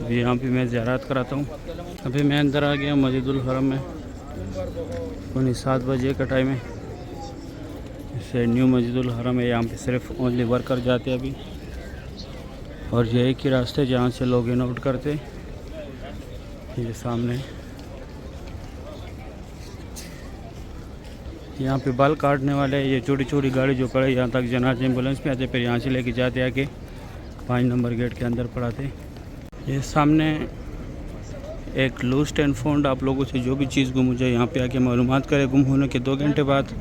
ابھی یہاں پہ میں زیارت کراتا ہوں. ابھی میں اندر آ گیا مسجد الحرم میں. 7 بجے کا ٹائم ہے. اسے نیو مسجد الحرم ہے. یہاں پہ صرف اونلی ورکر جاتے ابھی, اور یہ ایک ہی راستے جہاں سے لوگ ان آؤٹ کرتے. یہ سامنے یہاں پہ بال کاٹنے والے, یہ چھوٹی چھوٹی گاڑی جو پڑے یہاں تک جناز ایمبولینس میں آتے, پھر یہاں سے لے کے جاتے, آ کے 5 نمبر گیٹ کے اندر پڑھاتے. یہ سامنے ایک لوسٹ اینڈ فاؤنڈ, آپ لوگوں سے جو بھی چیز گم ہو جائے یہاں پہ آ کے معلومات کرے گم ہونے کے 2 گھنٹے بعد.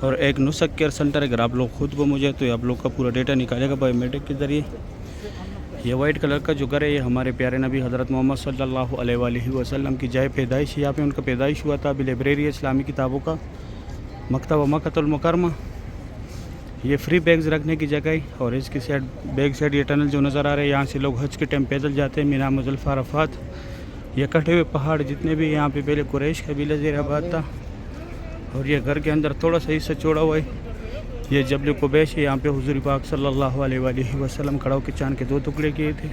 اور ایک نسخ کیئر سینٹر, اگر آپ لوگ خود گم ہو جائے تو آپ لوگ کا پورا ڈیٹا نکالے گا بایو میٹرک کے ذریعے. یہ وائٹ کلر کا جو گھر ہے یہ ہمارے پیارے نبی حضرت محمد صلی اللہ علیہ وآلہ وسلم کی جائے پیدائش. یہاں پہ ان کا پیدائش ہوا تھا. ابھی لائبریری اسلامی کتابوں کا مکتبہ مکۃ المکرمہ. یہ فری بیگز رکھنے کی جگہ ہے, اور اس کی سائڈ بیک سائڈ یہ ٹنل جو نظر آ رہے ہیں یہاں سے لوگ حج کے ٹائم پیدل جاتے ہیں. مینا مزدلفہ عرفات, یہ کٹے ہوئے پہاڑ جتنے بھی یہاں پہ پہلے قریش قبیلہ زیر آباد تھا. اور یہ گھر کے اندر تھوڑا سا حصہ چھوڑا ہوا ہے. یہ جبل قبیش ہے, یہاں پہ حضور پاک صلی اللہ علیہ وآلہ وسلم کھڑا ہو کے چاند کے 2 ٹکڑے کیے تھے.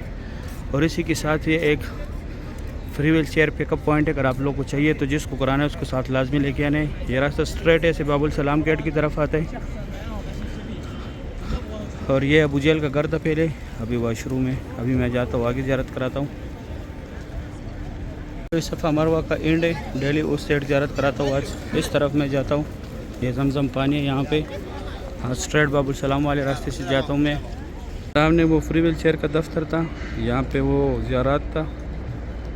اور اسی کے ساتھ یہ ایک فری ویل چیئر پک اپ پوائنٹ ہے. اگر آپ لوگ کو چاہیے تو جس کو کرانا ہے اس کو ساتھ لازمی لے کے آنے. یہ راستہ اسٹریٹ ہے, سے باب السلام گیٹ کی طرف آتا ہے. اور یہ ابو جہل کا گھر تھا پہلے, ابھی واش روم ہے. ابھی میں جاتا ہوں آگے زیارت کراتا ہوں. اس صفحہ مروہ کا اینڈ ہے, ڈیلی اس سائڈ زیارت کراتا ہوں. آج اس طرف میں جاتا ہوں. یہ زمزم پانی ہے یہاں پہ. ہاں اسٹریٹ باب السلام والے راستے سے جاتا ہوں میں. سامنے وہ فری ویل چیئر کا دفتر تھا, یہاں پہ وہ زیارات تھا.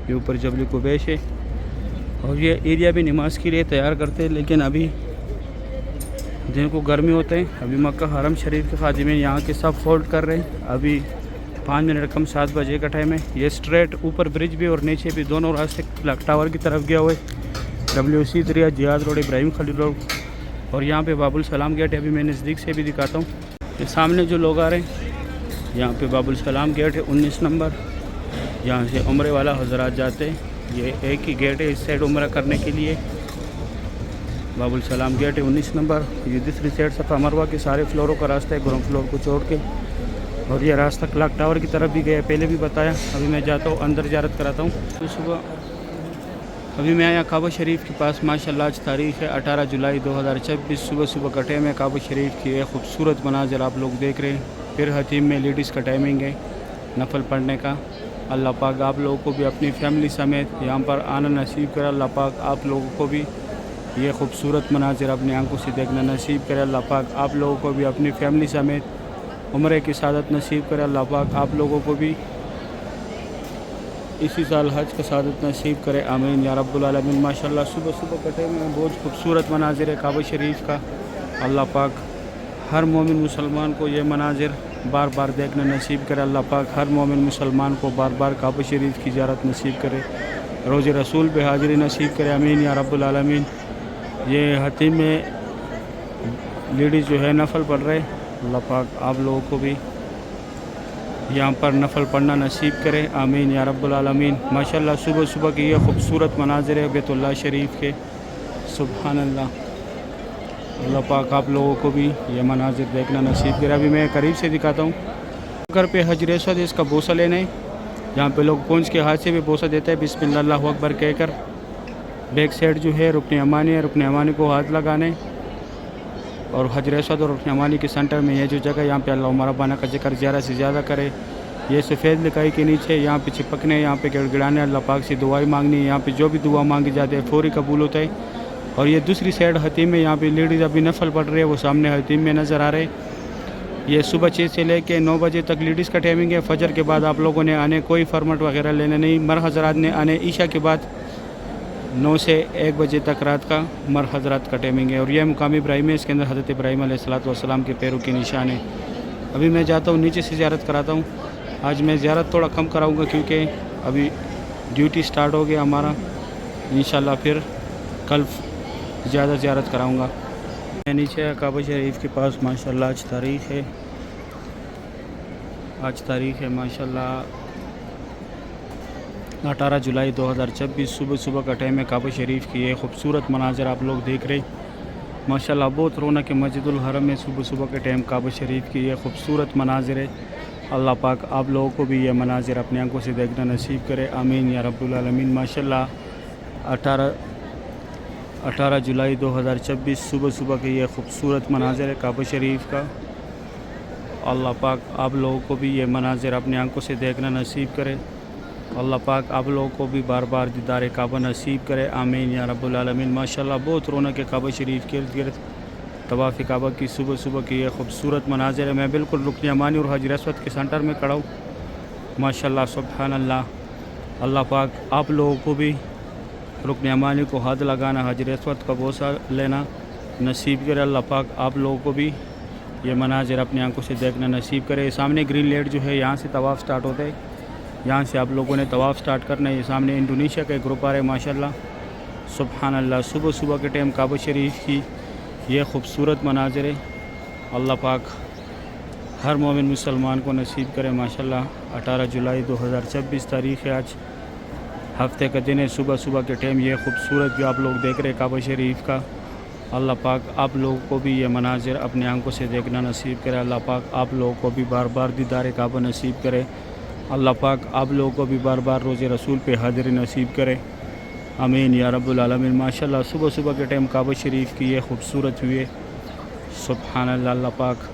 یہ اوپر جبل قبیش ہے, اور یہ ایریا بھی نماز کے لیے تیار کرتے ہیں, لیکن ابھی دن کو گرمی ہوتے ہیں. ابھی مکہ حرم شریف کے خادمین یہاں کے سب فولڈ کر رہے ہیں. ابھی 5 منٹ کم 7 بجے کا ٹائم ہے. یہ اسٹریٹ اوپر برج بھی اور نیچے بھی دونوں راستے کلاک ٹاور کی طرف گیا ہوئے. WC دریا, جہاد روڈ, ابراہیم خلیل روڈ, اور یہاں پہ باب السلام گیٹ ہے. ابھی میں نزدیک سے بھی دکھاتا ہوں. یہ سامنے جو لوگ آ رہے ہیں یہاں پہ باب السلام گیٹ ہے 19 نمبر. یہاں سے عمرے والا حضرات جاتے ہیں. یہ ایک ہی گیٹ ہے اس سائڈ عمرہ کرنے کے لیے. باب السلام گیٹ ہے 19 نمبر. یہ دوسری سائڈ صفحہ مروہ کے سارے فلوروں کا راستہ ہے, گراؤنڈ فلور کو چھوڑ کے. اور یہ راستہ کلاک ٹاور کی طرف بھی گیا, پہلے بھی بتایا. ابھی میں جاتا ہوں اندر زیارت کراتا ہوں. صبح ابھی میں آیا کعبہ شریف کے پاس. ماشاءاللہ آج تاریخ ہے 18 جولائی 2026. صبح کا ٹائم ہے. کعبہ شریف کی ایک خوبصورت مناظر آپ لوگ دیکھ رہے ہیں. پھر حتیم میں لیڈیز کا ٹائمنگ ہے نفل پڑھنے کا. اللہ پاک آپ لوگوں کو بھی اپنی فیملی سمیت یہاں پر آنا نصیب کرے. اللہ پاک آپ لوگوں کو بھی یہ خوبصورت مناظر اپنی آنکھوں سے دیکھنا نصیب کرے. اللہ پاک آپ لوگوں کو بھی اپنی فیملی سمیت عمرے کی سعادت نصیب کرے. اللہ پاک آپ لوگوں کو بھی اسی سال حج کا سعادت نصیب کرے. آمین یا رب العالمین. ماشاءاللہ صبح کا ٹائم میں بہت خوبصورت مناظر ہے کعبہ شریف کا. اللہ پاک ہر مومن مسلمان کو یہ مناظر بار بار دیکھنا نصیب کرے. اللہ پاک ہر مومن مسلمان کو بار بار کعبہ شریف کی زیارت نصیب کرے. روز رسول پہ حاضری نصیب کرے. آمین یا رب العالمین. یہ حتیم میں لیڈیز جو ہے نفل پڑھ رہے. اللہ پاک آپ لوگوں کو بھی یہاں پر نفل پڑھنا نصیب کرے. آمین یا رب العالمین. ماشاءاللہ صبح کی یہ خوبصورت مناظر ہے بیت اللہ شریف کے. سبحان اللہ. اللہ پاک آپ لوگوں کو بھی یہ مناظر دیکھنا نصیب کرے. ابھی میں قریب سے دکھاتا ہوں. گھر پہ حجر اسود اس کا بوسہ لینا ہے. جہاں پہ لوگ پہنچ کے ہاتھ سے بھی بوسہ دیتے ہیں بسم اللہ اللہ اکبر کہہ کر. بیک سائڈ جو ہے رکن یمانی ہے, رکن یمانی کو ہاتھ لگانے. اور حجر اسود اور رکن یمانی کے سینٹر میں یہ جو جگہ یہاں پہ اللہ ربانہ کا ذکر زیادہ سے زیادہ کرے. یہ سفید لکائی کے نیچے یہاں پہ چپکنے, یہاں پہ گڑ گڑانے, اللہ پاک سے دعائیں مانگنی. یہاں پہ جو بھی دعا مانگی جاتی ہے فوری قبول ہوتا ہے. اور یہ دوسری سائڈ حتیم میں, یہاں پہ لیڈیز ابھی نفل پڑھ رہے ہیں, وہ سامنے حتیم میں نظر آ رہے. یہ صبح 6 سے لے کے 9 بجے تک لیڈیز کا ٹائمنگ ہے. فجر کے بعد آپ لوگوں نے آنے, کوئی فرمٹ وغیرہ لینا نہیں. مر حضرات نے آنے عشاء کے بعد 9 سے 1 بجے تک رات کا مر حضرات کا ٹائمنگ ہے. اور یہ مقام ابراہیم ہے, اس کے اندر حضرت ابراہیم علیہ السلام کے پیروں کے نشان ہے. ابھی میں جاتا ہوں نیچے سے زیارت کراتا ہوں. آج میں زیارت تھوڑا کم کراؤں گا کیونکہ ابھی ڈیوٹی سٹارٹ ہو گیا ہمارا. انشاءاللہ پھر کل زیادہ زیارت کراؤں گا. میں نیچے کعبہ شریف کے پاس. ماشاءاللہ آج تاریخ ہے ماشاءاللہ 18 جولائی 2026. صبح کا ٹائم ہے. کعبہ شریف کی یہ خوبصورت مناظر آپ لوگ دیکھ رہے. ماشاءاللہ بہت رونق ہے مسجد الحرم میں. صبح کے ٹائم کعبہ شریف کی یہ خوبصورت مناظر ہے. اللہ پاک آپ لوگوں کو بھی یہ مناظر اپنے آنکھوں سے دیکھنا نصیب کرے، آمین یا رب العالمین۔ ماشاءاللہ 18 جولائی 2026 صبح صبح کے یہ خوبصورت مناظر ہے کعبہ شریف کا۔ اللہ پاک آپ لوگوں کو بھی یہ مناظر اپنے آنکھوں سے دیکھنا نصیب کرے، اللہ پاک آپ لوگوں کو بھی بار بار دیدار کعبہ نصیب کرے، آمین یا رب العالمین۔ ماشاءاللہ بہت رونق ہے کعبہ شریف کے ارد گرد، طواف کعبہ کی صبح صبح کی یہ خوبصورت مناظر ہے۔ میں بالکل رکن یمانی اور حجر اسود کے سینٹر میں کھڑا ہوں، ماشاءاللہ سبحان اللہ۔ اللہ پاک آپ لوگوں کو بھی رکن یمانی کو ہاتھ لگانا، حجر اسود کا بوسہ لینا نصیب کرے، اللہ پاک آپ لوگوں کو بھی یہ مناظر اپنی آنکھوں سے دیکھنا نصیب کرے۔ سامنے گرین لیڈ جو ہے یہاں سے طواف سٹارٹ ہوتا ہے، یہاں سے آپ لوگوں نے طواف سٹارٹ کرنا ہے۔ یہ سامنے انڈونیشیا کا ایک گروپ آ رہا ہے، ماشاءاللہ سبحان اللہ۔ صبح صبح کے ٹائم کعبہ شریف کی یہ خوبصورت مناظر ہے، اللہ پاک ہر مومن مسلمان کو نصیب کرے، ماشاءاللہ۔ 18 جولائی 2026 تاریخ ہے آج، ہفتے کا دن ہے۔ صبح صبح کے ٹائم یہ خوبصورت جو آپ لوگ دیکھ رہے ہیں کعبہ شریف کا، اللہ پاک آپ لوگوں کو بھی یہ مناظر اپنے آنکھوں سے دیکھنا نصیب کرے، اللہ پاک آپ لوگوں کو بھی بار بار دیدار کعبہ نصیب کرے، اللہ پاک آپ لوگوں کو بھی بار بار روز رسول پہ حاضری نصیب کرے، آمین یا رب العالمین۔ ماشاءاللہ صبح صبح کے ٹائم کعبہ شریف کی یہ خوبصورت ہوئی ہے، سبحان اللہ۔ اللہ پاک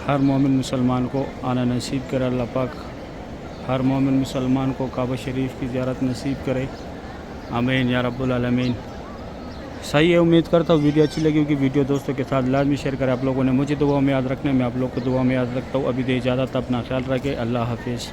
ہر مومن مسلمان کو آنا نصیب کرے، اللہ پاک ہر مومن مسلمان کو کعبہ شریف کی زیارت نصیب کرے، آمین یا رب العالمین۔ صحیح ہے، امید کرتا ہوں ویڈیو اچھی لگی ہوگی، ویڈیو دوستوں کے ساتھ لازمی شیئر کریں۔ آپ لوگوں نے مجھے دعا میں یاد رکھنا ہے، میں آپ لوگ کو دعا میں یاد رکھتا ہوں۔ ابھی دے اجازت، اپنا خیال رکھیں، اللہ حافظ۔